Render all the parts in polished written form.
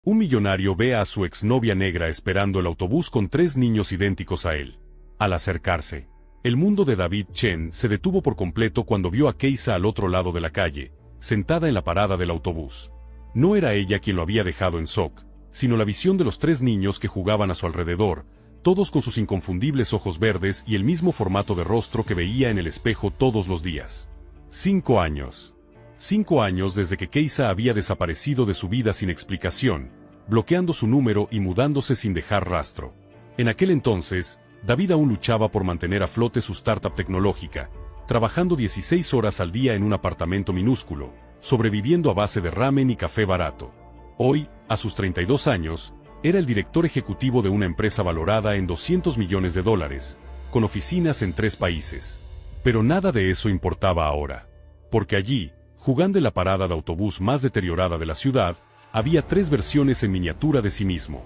Un millonario ve a su exnovia negra esperando el autobús con 3 niños idénticos a él. Al acercarse, el mundo de David Chen se detuvo por completo cuando vio a Keisa al otro lado de la calle, sentada en la parada del autobús. No era ella quien lo había dejado en shock, sino la visión de los 3 niños que jugaban a su alrededor, todos con sus inconfundibles ojos verdes y el mismo formato de rostro que veía en el espejo todos los días. 5 años. 5 años desde que Keisa había desaparecido de su vida sin explicación, bloqueando su número y mudándose sin dejar rastro. En aquel entonces, David aún luchaba por mantener a flote su startup tecnológica, trabajando 16 horas al día en un apartamento minúsculo, sobreviviendo a base de ramen y café barato. Hoy, a sus 32 años, era el director ejecutivo de una empresa valorada en $200 millones, con oficinas en 3 países. Pero nada de eso importaba ahora. Porque allí, jugando en la parada de autobús más deteriorada de la ciudad, había 3 versiones en miniatura de sí mismo.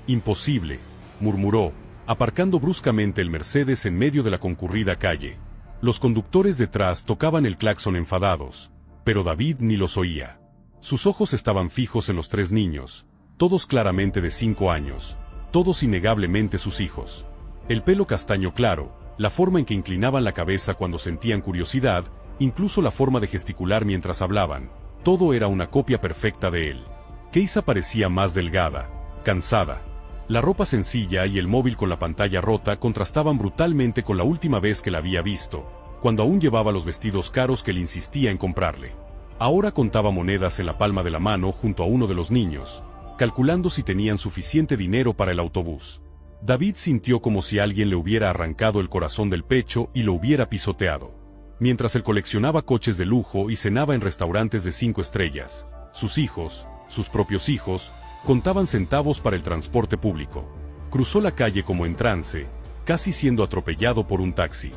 Imposible, murmuró, aparcando bruscamente el Mercedes en medio de la concurrida calle. Los conductores detrás tocaban el claxon enfadados, pero David ni los oía. Sus ojos estaban fijos en los 3 niños, todos claramente de 5 años, todos innegablemente sus hijos. El pelo castaño claro, la forma en que inclinaban la cabeza cuando sentían curiosidad, incluso la forma de gesticular mientras hablaban, todo era una copia perfecta de él. Keisa parecía más delgada, cansada. La ropa sencilla y el móvil con la pantalla rota contrastaban brutalmente con la última vez que la había visto, cuando aún llevaba los vestidos caros que le insistía en comprarle. Ahora contaba monedas en la palma de la mano junto a uno de los niños, calculando si tenían suficiente dinero para el autobús. David sintió como si alguien le hubiera arrancado el corazón del pecho y lo hubiera pisoteado. Mientras él coleccionaba coches de lujo y cenaba en restaurantes de 5 estrellas, sus hijos, sus propios hijos, contaban centavos para el transporte público. Cruzó la calle como en trance, casi siendo atropellado por un taxi.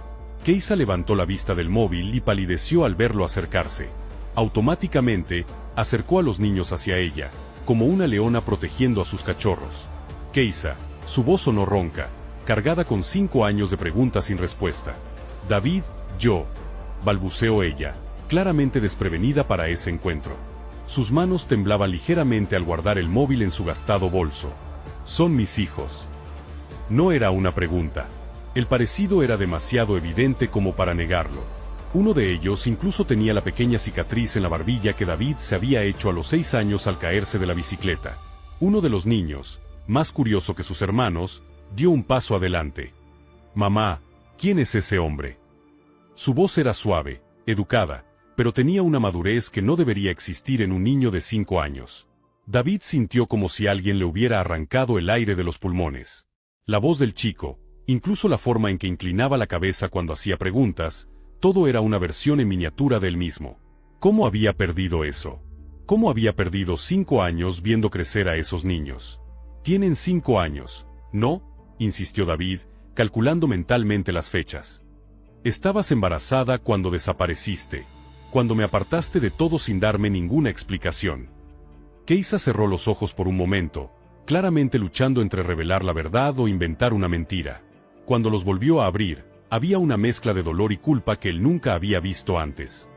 Keisa levantó la vista del móvil y palideció al verlo acercarse. Automáticamente, acercó a los niños hacia ella, como una leona protegiendo a sus cachorros. Keisa, su voz sonó ronca, cargada con 5 años de preguntas sin respuesta. David, yo, balbuceó ella, claramente desprevenida para ese encuentro. Sus manos temblaban ligeramente al guardar el móvil en su gastado bolso. Son mis hijos. No era una pregunta. El parecido era demasiado evidente como para negarlo. Uno de ellos incluso tenía la pequeña cicatriz en la barbilla que David se había hecho a los 6 años al caerse de la bicicleta. Uno de los niños, más curioso que sus hermanos, dio un paso adelante. Mamá, ¿quién es ese hombre? Su voz era suave, educada, pero tenía una madurez que no debería existir en un niño de 5 años. David sintió como si alguien le hubiera arrancado el aire de los pulmones. La voz del chico, incluso la forma en que inclinaba la cabeza cuando hacía preguntas, todo era una versión en miniatura del mismo. ¿Cómo había perdido eso? ¿Cómo había perdido 5 años viendo crecer a esos niños? Tienen 5 años, ¿no? Insistió David, calculando mentalmente las fechas. Estabas embarazada cuando desapareciste, cuando me apartaste de todo sin darme ninguna explicación. Keisa cerró los ojos por un momento, claramente luchando entre revelar la verdad o inventar una mentira. Cuando los volvió a abrir, había una mezcla de dolor y culpa que él nunca había visto antes.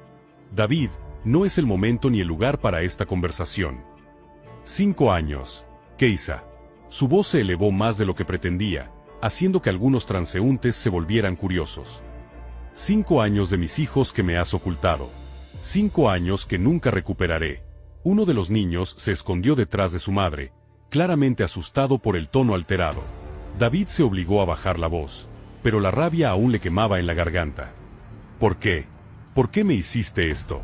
David, no es el momento ni el lugar para esta conversación. 5 años, Keisa. Su voz se elevó más de lo que pretendía, haciendo que algunos transeúntes se volvieran curiosos. 5 años de mis hijos que me has ocultado. 5 años que nunca recuperaré. Uno de los niños se escondió detrás de su madre, claramente asustado por el tono alterado. David se obligó a bajar la voz, pero la rabia aún le quemaba en la garganta. ¿Por qué? ¿Por qué me hiciste esto?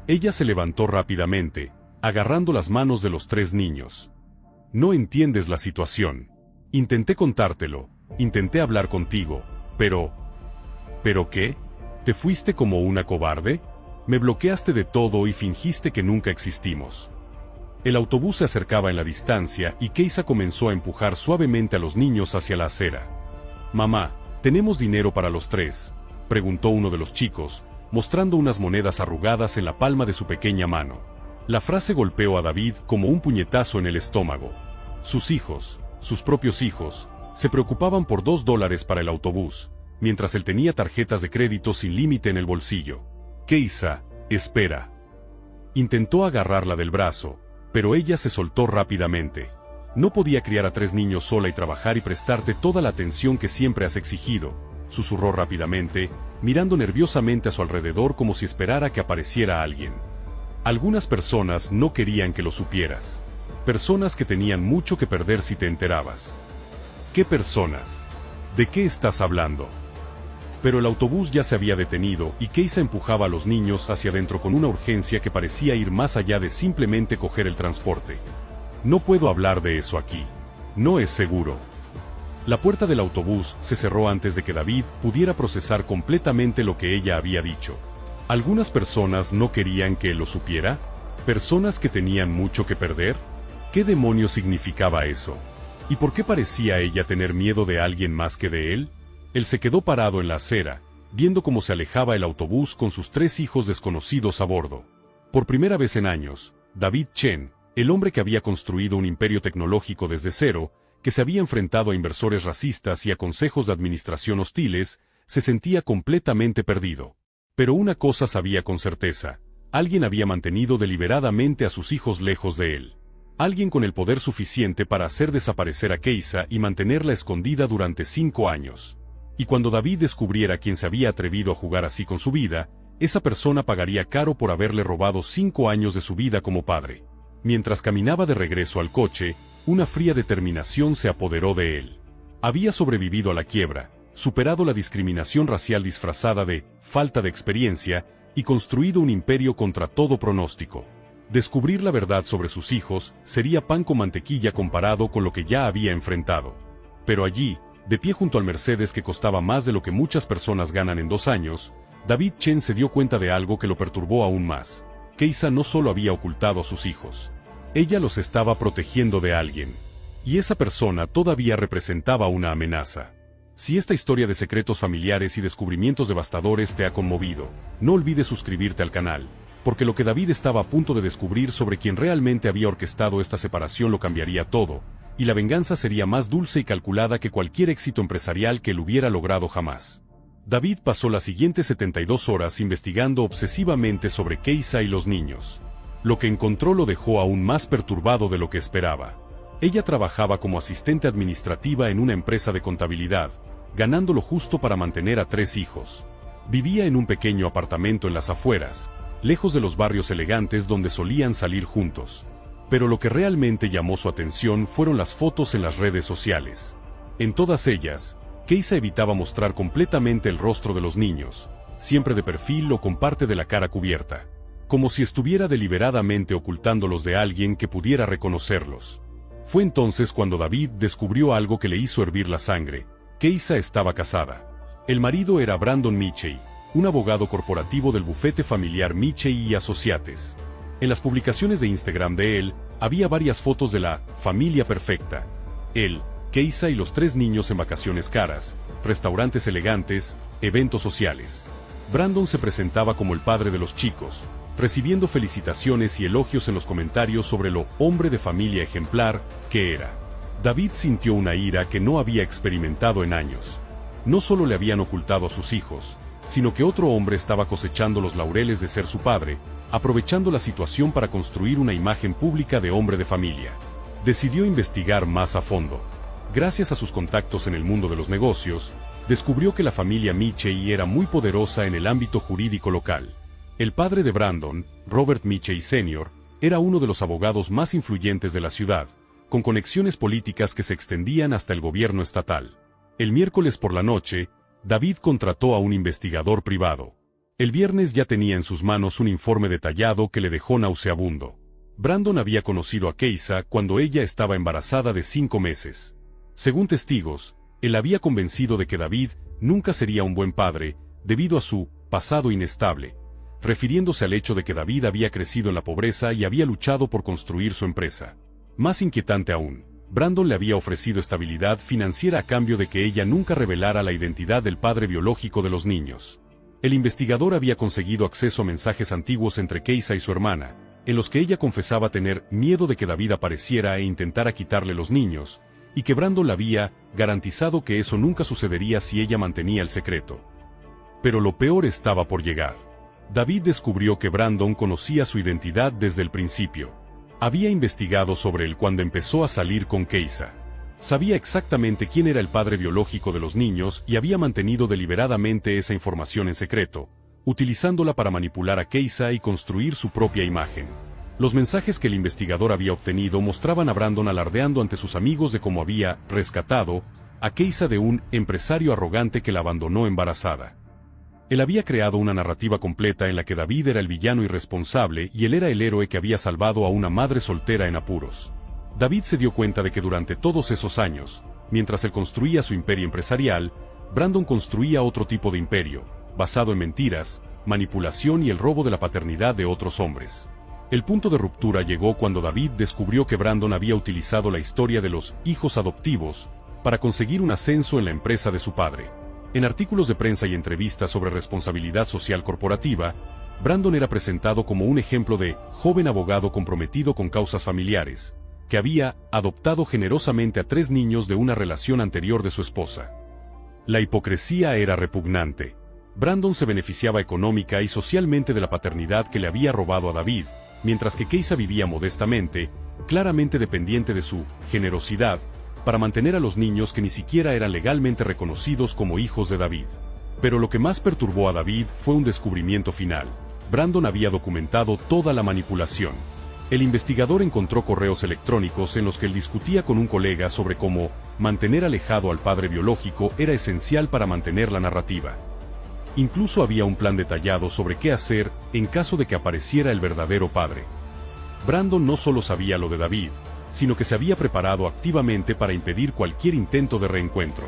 Ella se levantó rápidamente, agarrando las manos de los 3 niños. No entiendes la situación. Intenté contártelo, intenté hablar contigo, pero... ¿Pero qué? ¿Te fuiste como una cobarde? Me bloqueaste de todo y fingiste que nunca existimos. El autobús se acercaba en la distancia y Keisa comenzó a empujar suavemente a los niños hacia la acera. Mamá, ¿tenemos dinero para los 3? Preguntó uno de los chicos, mostrando unas monedas arrugadas en la palma de su pequeña mano. La frase golpeó a David como un puñetazo en el estómago. Sus hijos, sus propios hijos, se preocupaban por $2 para el autobús, mientras él tenía tarjetas de crédito sin límite en el bolsillo. Keisa, espera. Intentó agarrarla del brazo, pero ella se soltó rápidamente. No podía criar a 3 niños sola y trabajar y prestarte toda la atención que siempre has exigido, susurró rápidamente, mirando nerviosamente a su alrededor como si esperara que apareciera alguien. Algunas personas no querían que lo supieras. Personas que tenían mucho que perder si te enterabas. ¿Qué personas? ¿De qué estás hablando? Pero el autobús ya se había detenido y Keisa empujaba a los niños hacia adentro con una urgencia que parecía ir más allá de simplemente coger el transporte. No puedo hablar de eso aquí. No es seguro. La puerta del autobús se cerró antes de que David pudiera procesar completamente lo que ella había dicho. ¿Algunas personas no querían que él lo supiera? ¿Personas que tenían mucho que perder? ¿Qué demonios significaba eso? ¿Y por qué parecía ella tener miedo de alguien más que de él? Él se quedó parado en la acera, viendo cómo se alejaba el autobús con sus 3 hijos desconocidos a bordo. Por primera vez en años, David Chen, el hombre que había construido un imperio tecnológico desde cero, que se había enfrentado a inversores racistas y a consejos de administración hostiles, se sentía completamente perdido. Pero una cosa sabía con certeza: alguien había mantenido deliberadamente a sus hijos lejos de él. Alguien con el poder suficiente para hacer desaparecer a Keisa y mantenerla escondida durante 5 años. Y cuando David descubriera quién se había atrevido a jugar así con su vida, esa persona pagaría caro por haberle robado 5 años de su vida como padre. Mientras caminaba de regreso al coche, una fría determinación se apoderó de él. Había sobrevivido a la quiebra, superado la discriminación racial disfrazada de falta de experiencia y construido un imperio contra todo pronóstico. Descubrir la verdad sobre sus hijos sería pan con mantequilla comparado con lo que ya había enfrentado. Pero allí, de pie junto al Mercedes que costaba más de lo que muchas personas ganan en 2 años, David Chen se dio cuenta de algo que lo perturbó aún más. Keisa no solo había ocultado a sus hijos. Ella los estaba protegiendo de alguien. Y esa persona todavía representaba una amenaza. Si esta historia de secretos familiares y descubrimientos devastadores te ha conmovido, no olvides suscribirte al canal, porque lo que David estaba a punto de descubrir sobre quien realmente había orquestado esta separación lo cambiaría todo, y la venganza sería más dulce y calculada que cualquier éxito empresarial que él hubiera logrado jamás. David pasó las siguientes 72 horas investigando obsesivamente sobre Keisa y los niños. Lo que encontró lo dejó aún más perturbado de lo que esperaba. Ella trabajaba como asistente administrativa en una empresa de contabilidad, ganando lo justo para mantener a 3 hijos. Vivía en un pequeño apartamento en las afueras, lejos de los barrios elegantes donde solían salir juntos. Pero lo que realmente llamó su atención fueron las fotos en las redes sociales. En todas ellas, Keisa evitaba mostrar completamente el rostro de los niños, siempre de perfil o con parte de la cara cubierta, como si estuviera deliberadamente ocultándolos de alguien que pudiera reconocerlos. Fue entonces cuando David descubrió algo que le hizo hervir la sangre. Keisa estaba casada. El marido era Brandon Michey, un abogado corporativo del bufete familiar Michey y Associates. En las publicaciones de Instagram de él, había varias fotos de la familia perfecta. Él, Keisa y los 3 niños en vacaciones caras, restaurantes elegantes, eventos sociales. Brandon se presentaba como el padre de los chicos, recibiendo felicitaciones y elogios en los comentarios sobre lo hombre de familia ejemplar que era. David sintió una ira que no había experimentado en años. No solo le habían ocultado a sus hijos, sino que otro hombre estaba cosechando los laureles de ser su padre, aprovechando la situación para construir una imagen pública de hombre de familia. Decidió investigar más a fondo. Gracias a sus contactos en el mundo de los negocios, descubrió que la familia Michey era muy poderosa en el ámbito jurídico local. El padre de Brandon, Robert Michey Sr., era uno de los abogados más influyentes de la ciudad, con conexiones políticas que se extendían hasta el gobierno estatal. El miércoles por la noche, David contrató a un investigador privado. El viernes ya tenía en sus manos un informe detallado que le dejó nauseabundo. Brandon había conocido a Keisa cuando ella estaba embarazada de 5 meses. Según testigos, él había convencido de que David nunca sería un buen padre, debido a su pasado inestable, refiriéndose al hecho de que David había crecido en la pobreza y había luchado por construir su empresa. Más inquietante aún, Brandon le había ofrecido estabilidad financiera a cambio de que ella nunca revelara la identidad del padre biológico de los niños. El investigador había conseguido acceso a mensajes antiguos entre Keisa y su hermana, en los que ella confesaba tener miedo de que David apareciera e intentara quitarle los niños, y que Brandon le había garantizado que eso nunca sucedería si ella mantenía el secreto. Pero lo peor estaba por llegar. David descubrió que Brandon conocía su identidad desde el principio. Había investigado sobre él cuando empezó a salir con Keisa. Sabía exactamente quién era el padre biológico de los niños y había mantenido deliberadamente esa información en secreto, utilizándola para manipular a Keisa y construir su propia imagen. Los mensajes que el investigador había obtenido mostraban a Brandon alardeando ante sus amigos de cómo había rescatado a Keisa de un empresario arrogante que la abandonó embarazada. Él había creado una narrativa completa en la que David era el villano irresponsable y él era el héroe que había salvado a una madre soltera en apuros. David se dio cuenta de que durante todos esos años, mientras él construía su imperio empresarial, Brandon construía otro tipo de imperio, basado en mentiras, manipulación y el robo de la paternidad de otros hombres. El punto de ruptura llegó cuando David descubrió que Brandon había utilizado la historia de los hijos adoptivos para conseguir un ascenso en la empresa de su padre. En artículos de prensa y entrevistas sobre responsabilidad social corporativa, Brandon era presentado como un ejemplo de joven abogado comprometido con causas familiares, que había adoptado generosamente a 3 niños de una relación anterior de su esposa. La hipocresía era repugnante. Brandon se beneficiaba económica y socialmente de la paternidad que le había robado a David, mientras que Keisa vivía modestamente, claramente dependiente de su generosidad, para mantener a los niños que ni siquiera eran legalmente reconocidos como hijos de David. Pero lo que más perturbó a David fue un descubrimiento final. Brandon había documentado toda la manipulación. El investigador encontró correos electrónicos en los que él discutía con un colega sobre cómo mantener alejado al padre biológico era esencial para mantener la narrativa. Incluso había un plan detallado sobre qué hacer en caso de que apareciera el verdadero padre. Brandon no solo sabía lo de David, sino que se había preparado activamente para impedir cualquier intento de reencuentro.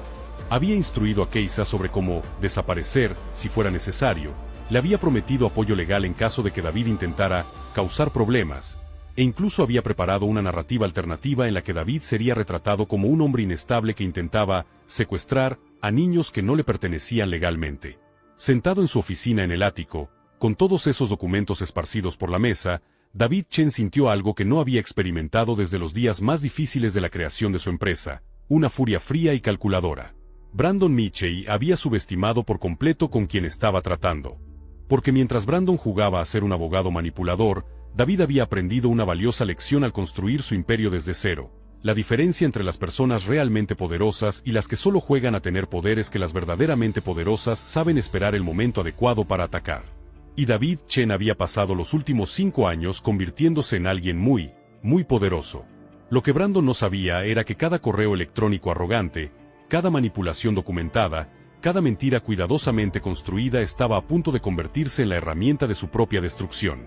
Había instruido a Keisa sobre cómo desaparecer, si fuera necesario, le había prometido apoyo legal en caso de que David intentara causar problemas, e incluso había preparado una narrativa alternativa en la que David sería retratado como un hombre inestable que intentaba secuestrar a niños que no le pertenecían legalmente. Sentado en su oficina en el ático, con todos esos documentos esparcidos por la mesa, David Chen sintió algo que no había experimentado desde los días más difíciles de la creación de su empresa, una furia fría y calculadora. Brandon Michei había subestimado por completo con quien estaba tratando. Porque mientras Brandon jugaba a ser un abogado manipulador, David había aprendido una valiosa lección al construir su imperio desde cero. La diferencia entre las personas realmente poderosas y las que solo juegan a tener poder es que las verdaderamente poderosas saben esperar el momento adecuado para atacar. Y David Chen había pasado los últimos 5 años convirtiéndose en alguien muy poderoso. Lo que Brandon no sabía era que cada correo electrónico arrogante, cada manipulación documentada, cada mentira cuidadosamente construida estaba a punto de convertirse en la herramienta de su propia destrucción.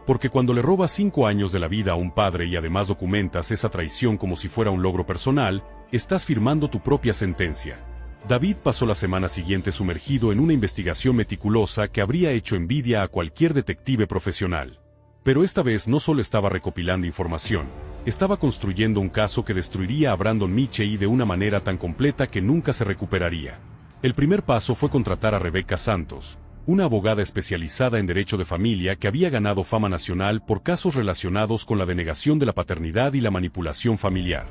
Porque cuando le robas 5 años de la vida a un padre y además documentas esa traición como si fuera un logro personal, estás firmando tu propia sentencia. David pasó la semana siguiente sumergido en una investigación meticulosa que habría hecho envidia a cualquier detective profesional. Pero esta vez no solo estaba recopilando información, estaba construyendo un caso que destruiría a Brandon Michei de una manera tan completa que nunca se recuperaría. El primer paso fue contratar a Rebecca Santos, una abogada especializada en derecho de familia que había ganado fama nacional por casos relacionados con la denegación de la paternidad y la manipulación familiar.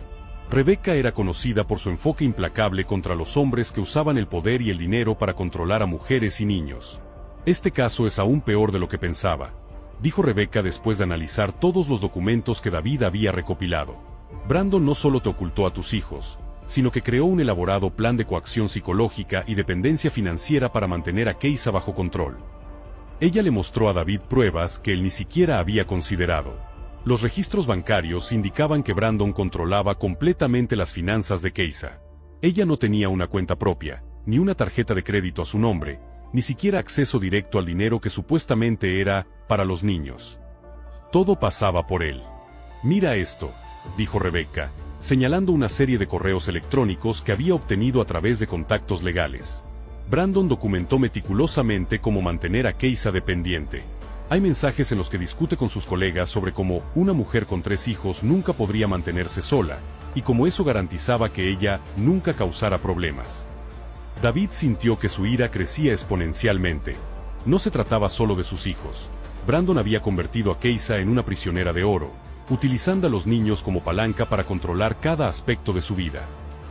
Rebecca era conocida por su enfoque implacable contra los hombres que usaban el poder y el dinero para controlar a mujeres y niños. Este caso es aún peor de lo que pensaba, dijo Rebecca después de analizar todos los documentos que David había recopilado. Brandon no solo te ocultó a tus hijos, sino que creó un elaborado plan de coacción psicológica y dependencia financiera para mantener a Keisa bajo control. Ella le mostró a David pruebas que él ni siquiera había considerado. Los registros bancarios indicaban que Brandon controlaba completamente las finanzas de Keisa. Ella no tenía una cuenta propia, ni una tarjeta de crédito a su nombre, ni siquiera acceso directo al dinero que supuestamente era para los niños. Todo pasaba por él. Mira esto, dijo Rebecca, señalando una serie de correos electrónicos que había obtenido a través de contactos legales. Brandon documentó meticulosamente cómo mantener a Keisa dependiente. Hay mensajes en los que discute con sus colegas sobre cómo una mujer con 3 hijos nunca podría mantenerse sola, y cómo eso garantizaba que ella nunca causara problemas. David sintió que su ira crecía exponencialmente. No se trataba solo de sus hijos. Brandon había convertido a Keisa en una prisionera de oro, utilizando a los niños como palanca para controlar cada aspecto de su vida.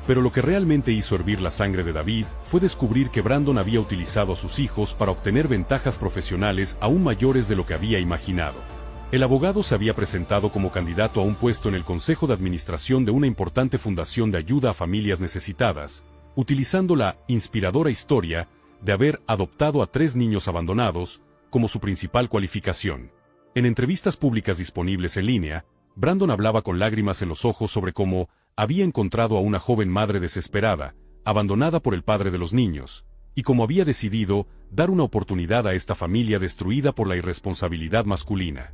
Pero lo que realmente hizo hervir la sangre de David fue descubrir que Brandon había utilizado a sus hijos para obtener ventajas profesionales aún mayores de lo que había imaginado. El abogado se había presentado como candidato a un puesto en el consejo de administración de una importante fundación de ayuda a familias necesitadas, utilizando la inspiradora historia de haber adoptado a 3 niños abandonados como su principal cualificación. En entrevistas públicas disponibles en línea, Brandon hablaba con lágrimas en los ojos sobre cómo había encontrado a una joven madre desesperada, abandonada por el padre de los niños, y cómo había decidido dar una oportunidad a esta familia destruida por la irresponsabilidad masculina.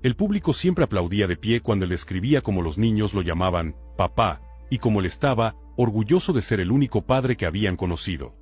El público siempre aplaudía de pie cuando él describía cómo los niños lo llamaban papá, y cómo él estaba orgulloso de ser el único padre que habían conocido.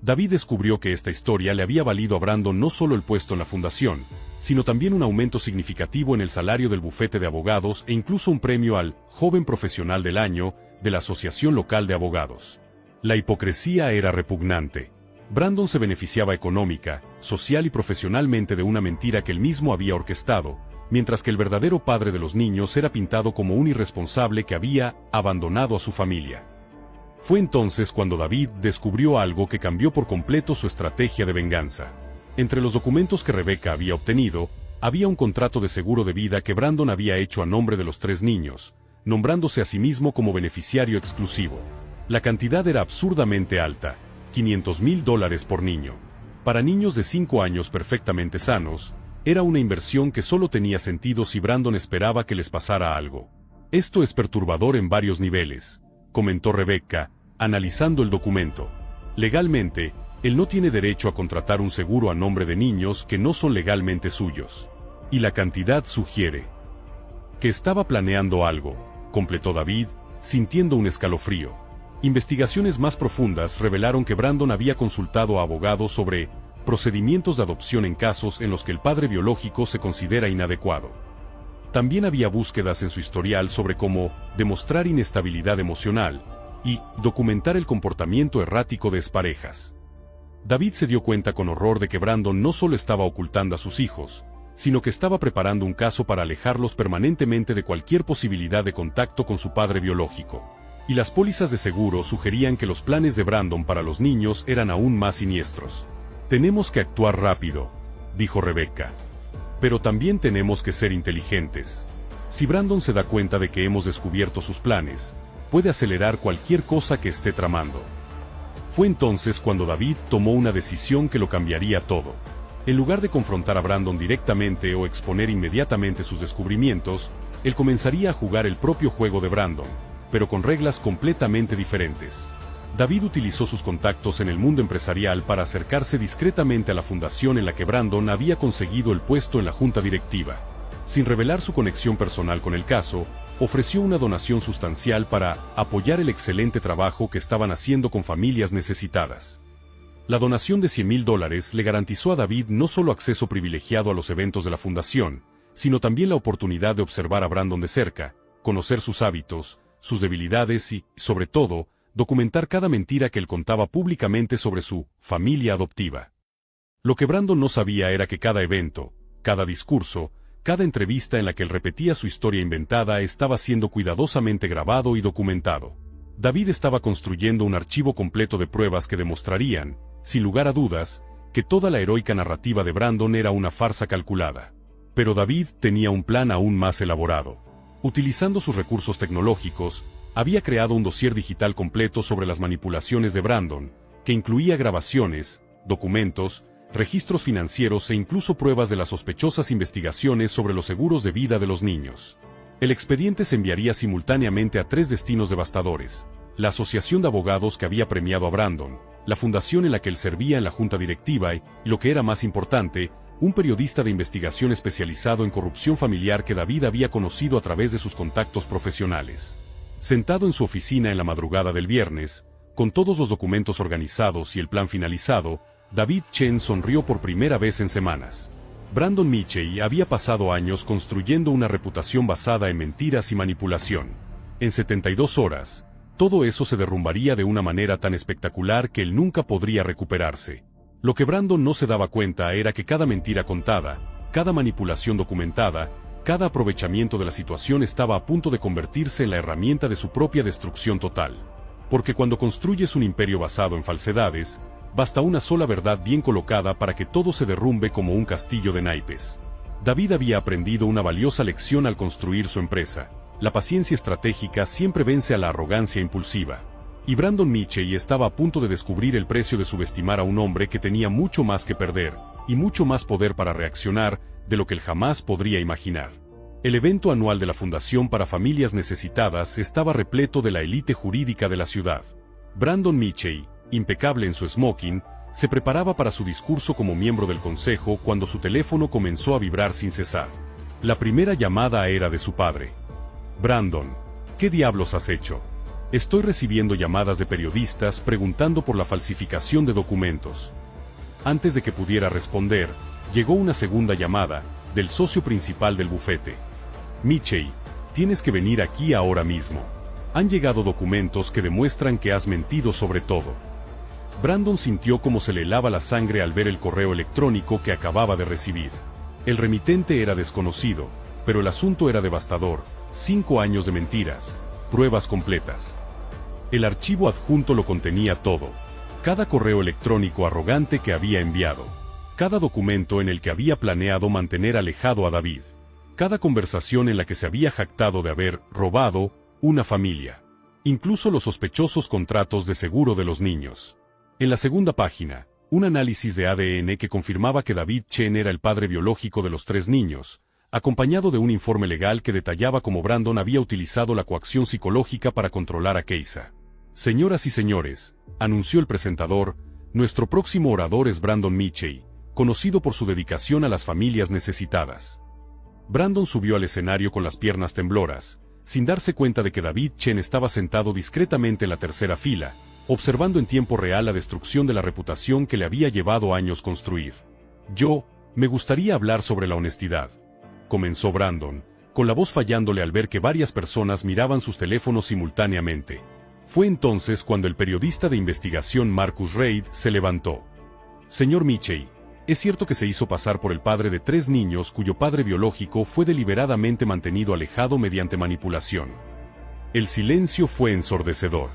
David descubrió que esta historia le había valido a Brandon no solo el puesto en la fundación, sino también un aumento significativo en el salario del bufete de abogados e incluso un premio al Joven Profesional del Año de la Asociación Local de Abogados. La hipocresía era repugnante. Brandon se beneficiaba económica, social y profesionalmente de una mentira que él mismo había orquestado, mientras que el verdadero padre de los niños era pintado como un irresponsable que había abandonado a su familia. Fue entonces cuando David descubrió algo que cambió por completo su estrategia de venganza. Entre los documentos que Rebecca había obtenido, había un contrato de seguro de vida que Brandon había hecho a nombre de los 3 niños, nombrándose a sí mismo como beneficiario exclusivo. La cantidad era absurdamente alta, $500,000 por niño. Para niños de 5 años perfectamente sanos, era una inversión que solo tenía sentido si Brandon esperaba que les pasara algo. Esto es perturbador en varios niveles, comentó Rebecca, analizando el documento. Legalmente, él no tiene derecho a contratar un seguro a nombre de niños que no son legalmente suyos. Y la cantidad sugiere que estaba planeando algo, completó David, sintiendo un escalofrío. Investigaciones más profundas revelaron que Brandon había consultado a abogados sobre procedimientos de adopción en casos en los que el padre biológico se considera inadecuado. También había búsquedas en su historial sobre cómo demostrar inestabilidad emocional y documentar el comportamiento errático de exparejas. David se dio cuenta con horror de que Brandon no solo estaba ocultando a sus hijos, sino que estaba preparando un caso para alejarlos permanentemente de cualquier posibilidad de contacto con su padre biológico. Y las pólizas de seguro sugerían que los planes de Brandon para los niños eran aún más siniestros. Tenemos que actuar rápido, dijo Rebecca. Pero también tenemos que ser inteligentes. Si Brandon se da cuenta de que hemos descubierto sus planes, puede acelerar cualquier cosa que esté tramando. Fue entonces cuando David tomó una decisión que lo cambiaría todo. En lugar de confrontar a Brandon directamente o exponer inmediatamente sus descubrimientos, él comenzaría a jugar el propio juego de Brandon, pero con reglas completamente diferentes. David utilizó sus contactos en el mundo empresarial para acercarse discretamente a la fundación en la que Brandon había conseguido el puesto en la junta directiva. Sin revelar su conexión personal con el caso, ofreció una donación sustancial para apoyar el excelente trabajo que estaban haciendo con familias necesitadas. La donación de $100,000 le garantizó a David no solo acceso privilegiado a los eventos de la fundación, sino también la oportunidad de observar a Brandon de cerca, conocer sus hábitos, sus debilidades y, sobre todo, documentar cada mentira que él contaba públicamente sobre su familia adoptiva. Lo que Brandon no sabía era que cada evento, cada discurso, cada entrevista en la que él repetía su historia inventada estaba siendo cuidadosamente grabado y documentado. David estaba construyendo un archivo completo de pruebas que demostrarían, sin lugar a dudas, que toda la heroica narrativa de Brandon era una farsa calculada. Pero David tenía un plan aún más elaborado. Utilizando sus recursos tecnológicos, había creado un dossier digital completo sobre las manipulaciones de Brandon, que incluía grabaciones, documentos, registros financieros e incluso pruebas de las sospechosas investigaciones sobre los seguros de vida de los niños. El expediente se enviaría simultáneamente a 3 destinos devastadores: la asociación de abogados que había premiado a Brandon, la fundación en la que él servía en la junta directiva y, lo que era más importante, un periodista de investigación especializado en corrupción familiar que David había conocido a través de sus contactos profesionales. Sentado en su oficina en la madrugada del viernes, con todos los documentos organizados y el plan finalizado, David Chen sonrió por primera vez en semanas. Brandon Michey había pasado años construyendo una reputación basada en mentiras y manipulación. En 72 horas, todo eso se derrumbaría de una manera tan espectacular que él nunca podría recuperarse. Lo que Brandon no se daba cuenta era que cada mentira contada, cada manipulación documentada, cada aprovechamiento de la situación estaba a punto de convertirse en la herramienta de su propia destrucción total. Porque cuando construyes un imperio basado en falsedades, basta una sola verdad bien colocada para que todo se derrumbe como un castillo de naipes. David había aprendido una valiosa lección al construir su empresa. La paciencia estratégica siempre vence a la arrogancia impulsiva. Y Brandon Mitchell estaba a punto de descubrir el precio de subestimar a un hombre que tenía mucho más que perder, y mucho más poder para reaccionar, de lo que él jamás podría imaginar. El evento anual de la Fundación para Familias Necesitadas estaba repleto de la élite jurídica de la ciudad. Brandon Mitchell, impecable en su smoking, se preparaba para su discurso como miembro del consejo cuando su teléfono comenzó a vibrar sin cesar. La primera llamada era de su padre. «Brandon, ¿qué diablos has hecho? Estoy recibiendo llamadas de periodistas preguntando por la falsificación de documentos». Antes de que pudiera responder, llegó una segunda llamada, del socio principal del bufete. «Mitchell, tienes que venir aquí ahora mismo. Han llegado documentos que demuestran que has mentido sobre todo». Brandon sintió como se le helaba la sangre al ver el correo electrónico que acababa de recibir. El remitente era desconocido, pero el asunto era devastador: 5 años de mentiras, pruebas completas. El archivo adjunto lo contenía todo. Cada correo electrónico arrogante que había enviado. Cada documento en el que había planeado mantener alejado a David. Cada conversación en la que se había jactado de haber robado una familia. Incluso los sospechosos contratos de seguro de los niños. En la segunda página, un análisis de ADN que confirmaba que David Chen era el padre biológico de los 3 niños, acompañado de un informe legal que detallaba cómo Brandon había utilizado la coacción psicológica para controlar a Keisa. «Señoras y señores», anunció el presentador, «nuestro próximo orador es Brandon Mitchell, conocido por su dedicación a las familias necesitadas». Brandon subió al escenario con las piernas tembloras, sin darse cuenta de que David Chen estaba sentado discretamente en la tercera fila, observando en tiempo real la destrucción de la reputación que le había llevado años construir. Me gustaría hablar sobre la honestidad», comenzó Brandon, con la voz fallándole al ver que varias personas miraban sus teléfonos simultáneamente. Fue entonces cuando el periodista de investigación Marcus Reid se levantó. «Señor Mitchell, ¿es cierto que se hizo pasar por el padre de 3 niños cuyo padre biológico fue deliberadamente mantenido alejado mediante manipulación?» El silencio fue ensordecedor.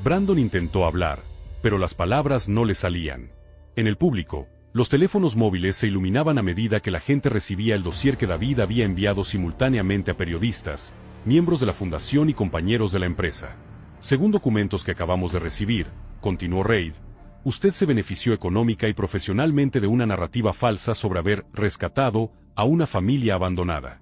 Brandon intentó hablar, pero las palabras no le salían. En el público, los teléfonos móviles se iluminaban a medida que la gente recibía el dossier que David había enviado simultáneamente a periodistas, miembros de la fundación y compañeros de la empresa. «Según documentos que acabamos de recibir», continuó Reid, «usted se benefició económica y profesionalmente de una narrativa falsa sobre haber rescatado a una familia abandonada».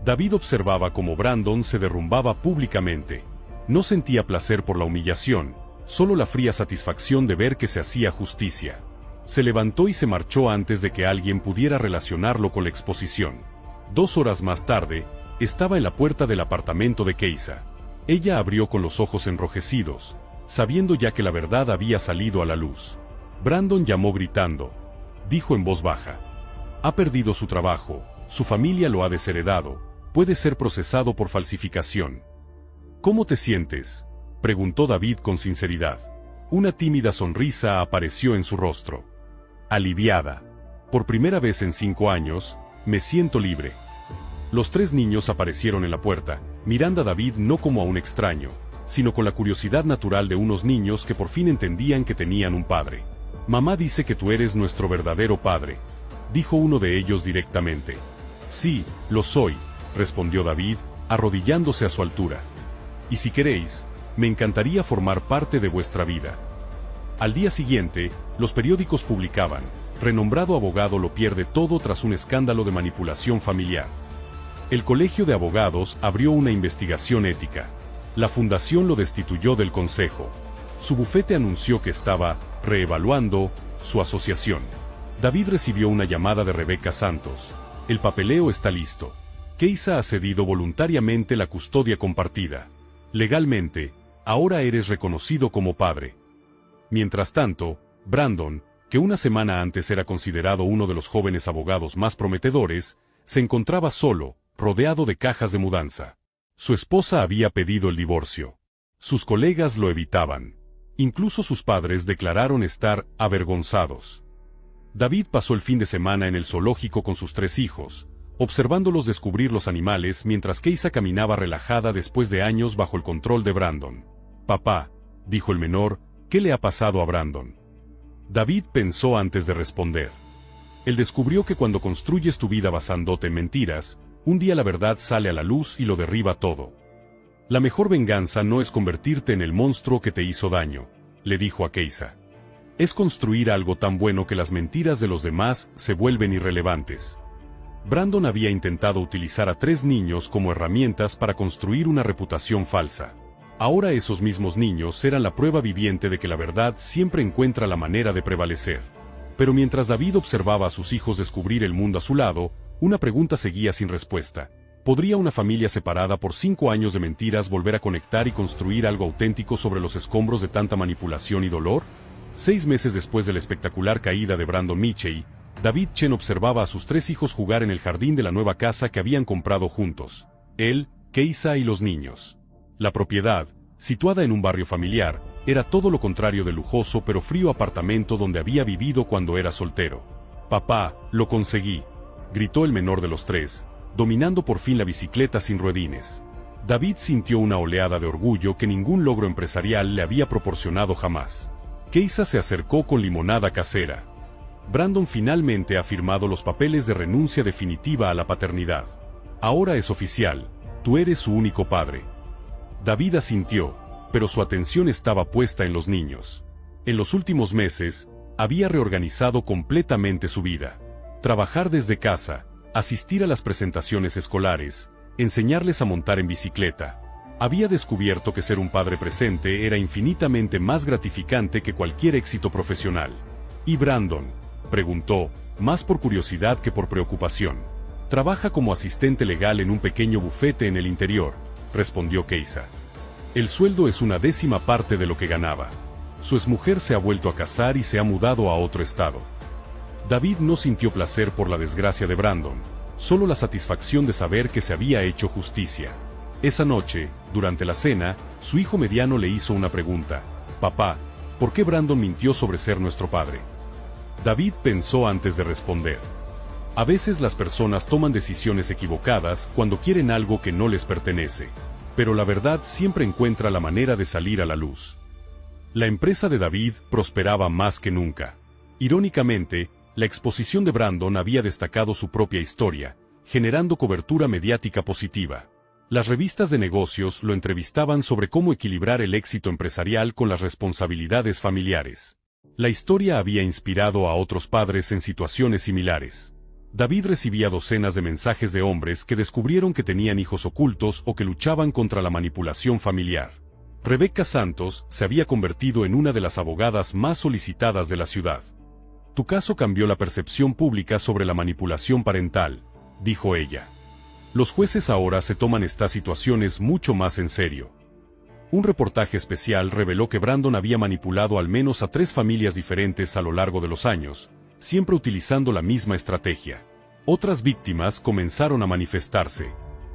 David observaba cómo Brandon se derrumbaba públicamente. No sentía placer por la humillación, solo la fría satisfacción de ver que se hacía justicia. Se levantó y se marchó antes de que alguien pudiera relacionarlo con la exposición. 2 horas más tarde, estaba en la puerta del apartamento de Keisa. Ella abrió con los ojos enrojecidos, sabiendo ya que la verdad había salido a la luz. Brandon llamó gritando. Dijo en voz baja: «Ha perdido su trabajo, su familia lo ha desheredado, puede ser procesado por falsificación». «¿Cómo te sientes?», preguntó David con sinceridad. Una tímida sonrisa apareció en su rostro. «Aliviada. Por primera vez en 5 años, me siento libre». Los 3 niños aparecieron en la puerta, mirando a David no como a un extraño, sino con la curiosidad natural de unos niños que por fin entendían que tenían un padre. «Mamá dice que tú eres nuestro verdadero padre», dijo uno de ellos directamente. «Sí, lo soy», respondió David, arrodillándose a su altura. «Y si queréis, me encantaría formar parte de vuestra vida». Al día siguiente, los periódicos publicaban: «Renombrado abogado lo pierde todo tras un escándalo de manipulación familiar». El Colegio de Abogados abrió una investigación ética. La fundación lo destituyó del consejo. Su bufete anunció que estaba reevaluando su asociación. David recibió una llamada de Rebecca Santos. «El papeleo está listo. Keisa ha cedido voluntariamente la custodia compartida. Legalmente, ahora eres reconocido como padre». Mientras tanto, Brandon, que una semana antes era considerado uno de los jóvenes abogados más prometedores, se encontraba solo, rodeado de cajas de mudanza. Su esposa había pedido el divorcio. Sus colegas lo evitaban. Incluso sus padres declararon estar avergonzados. David pasó el fin de semana en el zoológico con sus 3 hijos, observándolos descubrir los animales mientras Keisa caminaba relajada después de años bajo el control de Brandon. «Papá», dijo el menor, «¿qué le ha pasado a Brandon?». David pensó antes de responder. Él descubrió que cuando construyes tu vida basándote en mentiras, un día la verdad sale a la luz y lo derriba todo. La mejor venganza no es convertirte en el monstruo que te hizo daño, le dijo a Keisa. Es construir algo tan bueno que las mentiras de los demás se vuelven irrelevantes. Brandon había intentado utilizar a 3 niños como herramientas para construir una reputación falsa. Ahora esos mismos niños eran la prueba viviente de que la verdad siempre encuentra la manera de prevalecer. Pero mientras David observaba a sus hijos descubrir el mundo a su lado, una pregunta seguía sin respuesta. ¿Podría una familia separada por 5 años de mentiras volver a conectar y construir algo auténtico sobre los escombros de tanta manipulación y dolor? 6 meses después de la espectacular caída de Brandon Mitchell, David Chen observaba a sus 3 hijos jugar en el jardín de la nueva casa que habían comprado juntos. Él, Keisa y los niños. La propiedad, situada en un barrio familiar, era todo lo contrario del lujoso pero frío apartamento donde había vivido cuando era soltero. «Papá, lo conseguí», gritó el menor de los 3, dominando por fin la bicicleta sin ruedines. David sintió una oleada de orgullo que ningún logro empresarial le había proporcionado jamás. Keisa se acercó con limonada casera. Brandon finalmente ha firmado los papeles de renuncia definitiva a la paternidad. Ahora es oficial, tú eres su único padre. David asintió, pero su atención estaba puesta en los niños. En los últimos meses, había reorganizado completamente su vida. Trabajar desde casa, asistir a las presentaciones escolares, enseñarles a montar en bicicleta. Había descubierto que ser un padre presente era infinitamente más gratificante que cualquier éxito profesional. ¿Y Brandon?, preguntó, más por curiosidad que por preocupación. Trabaja como asistente legal en un pequeño bufete en el interior, respondió Keisa. El sueldo es una 10ª parte de lo que ganaba. Su exmujer se ha vuelto a casar y se ha mudado a otro estado. David no sintió placer por la desgracia de Brandon, solo la satisfacción de saber que se había hecho justicia. Esa noche, durante la cena, su hijo mediano le hizo una pregunta. «Papá, ¿por qué Brandon mintió sobre ser nuestro padre?» David pensó antes de responder. A veces las personas toman decisiones equivocadas cuando quieren algo que no les pertenece. Pero la verdad siempre encuentra la manera de salir a la luz. La empresa de David prosperaba más que nunca. Irónicamente, la exposición de Brandon había destacado su propia historia, generando cobertura mediática positiva. Las revistas de negocios lo entrevistaban sobre cómo equilibrar el éxito empresarial con las responsabilidades familiares. La historia había inspirado a otros padres en situaciones similares. David recibía docenas de mensajes de hombres que descubrieron que tenían hijos ocultos o que luchaban contra la manipulación familiar. Rebecca Santos se había convertido en una de las abogadas más solicitadas de la ciudad. «Tu caso cambió la percepción pública sobre la manipulación parental», dijo ella. «Los jueces ahora se toman estas situaciones mucho más en serio». Un reportaje especial reveló que Brandon había manipulado al menos a 3 familias diferentes a lo largo de los años, siempre utilizando la misma estrategia. Otras víctimas comenzaron a manifestarse.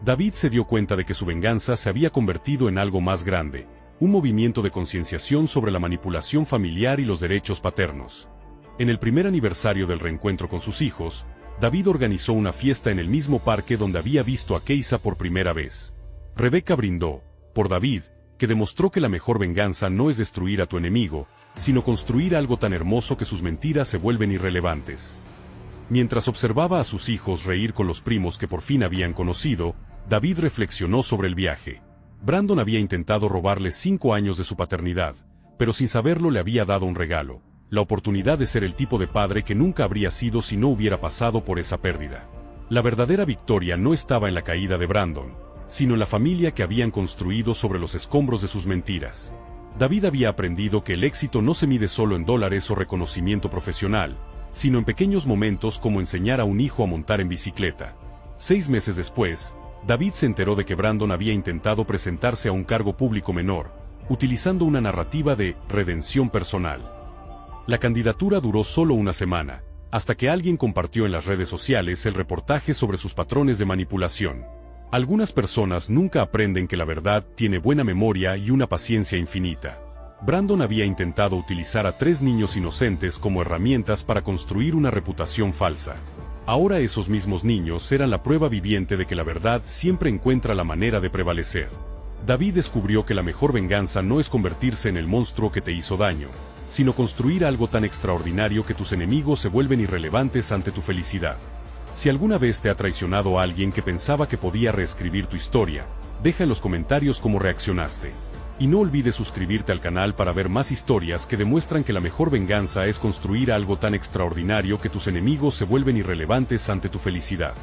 David se dio cuenta de que su venganza se había convertido en algo más grande, un movimiento de concienciación sobre la manipulación familiar y los derechos paternos. En el primer aniversario del reencuentro con sus hijos, David organizó una fiesta en el mismo parque donde había visto a Keisa por primera vez. Rebecca brindó, por David, que demostró que la mejor venganza no es destruir a tu enemigo, sino construir algo tan hermoso que sus mentiras se vuelven irrelevantes. Mientras observaba a sus hijos reír con los primos que por fin habían conocido, David reflexionó sobre el viaje. Brandon había intentado robarle 5 años de su paternidad, pero sin saberlo le había dado un regalo, la oportunidad de ser el tipo de padre que nunca habría sido si no hubiera pasado por esa pérdida. La verdadera victoria no estaba en la caída de Brandon, sino en la familia que habían construido sobre los escombros de sus mentiras. David había aprendido que el éxito no se mide solo en dólares o reconocimiento profesional, sino en pequeños momentos como enseñar a un hijo a montar en bicicleta. 6 meses después, David se enteró de que Brandon había intentado presentarse a un cargo público menor, utilizando una narrativa de redención personal. La candidatura duró solo una semana, hasta que alguien compartió en las redes sociales el reportaje sobre sus patrones de manipulación. Algunas personas nunca aprenden que la verdad tiene buena memoria y una paciencia infinita. Brandon había intentado utilizar a 3 niños inocentes como herramientas para construir una reputación falsa. Ahora esos mismos niños eran la prueba viviente de que la verdad siempre encuentra la manera de prevalecer. David descubrió que la mejor venganza no es convertirse en el monstruo que te hizo daño, sino construir algo tan extraordinario que tus enemigos se vuelven irrelevantes ante tu felicidad. Si alguna vez te ha traicionado alguien que pensaba que podía reescribir tu historia, deja en los comentarios cómo reaccionaste. Y no olvides suscribirte al canal para ver más historias que demuestran que la mejor venganza es construir algo tan extraordinario que tus enemigos se vuelven irrelevantes ante tu felicidad.